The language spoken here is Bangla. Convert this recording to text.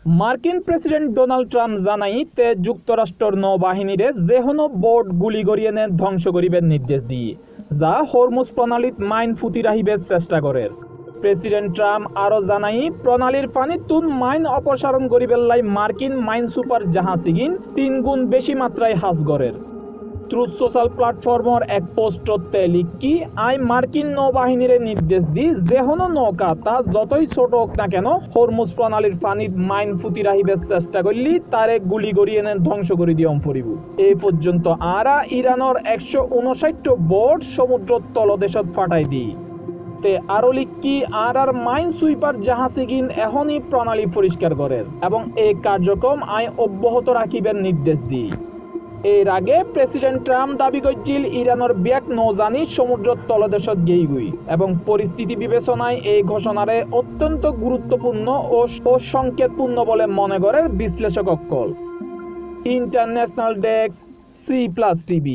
মার্কিন প্রেসিডেন্ট ডোনাল্ড ট্রাম্প জানাইতে যুক্তরাষ্ট্রের নৌবাহিনীরে যেহনো বোট গুলি গড়িয়ে ধ্বংস করিবার নির্দেশ দিয়ে যা হরমুজ প্রণালীত মাইন ফুতি রাখিবার চেষ্টা করে। প্রেসিডেন্ট ট্রাম্প আরও জানাই প্রণালীর পানিতুন মাইন অপসারণ করিবার লাই মার্কিন মাইন সুপার জাহাজিগিন 3 গুণ বেশি মাত্রায় হাজ গড়ের। ট্রুথ সোশ্যাল প্ল্যাটফর্মর এক পোস্টতে লিখি আই মার্কিন নৌবাহিনীর নির্দেশ দি যেহনো নৌকা তা যতই ছোট হোক না কেন হরমুজ প্রণালীর পানির মাইন ফুতি রাখিবার চেষ্টা করলি তারে গুলি গড়িয়ে ধ্বংস করে দিয়ম ফরিব। এই পর্যন্ত আরা ইরানের 159 বোট সমুদ্র তলদেশত ফাটাই দি তে আরো লিখি আর মাইন সুইপার জাহাজিগিন এখনই প্রণালী পরিষ্কার করেন এবং এই কার্যক্রম আই অব্যাহত রাখিবার নির্দেশ দিই। এর আগে প্রেসিডেন্ট ট্রাম্প দাবি করছিল ইরানের ব্যাক নৌজানি সমুদ্র তলদেশত গেইগুই এবং পরিস্থিতি বিবেচনায় এই ঘোষণারে অত্যন্ত গুরুত্বপূর্ণ ও সংকেতপূর্ণ বলে মনে করে বিশ্লেষক অকল। International desk C+ TV।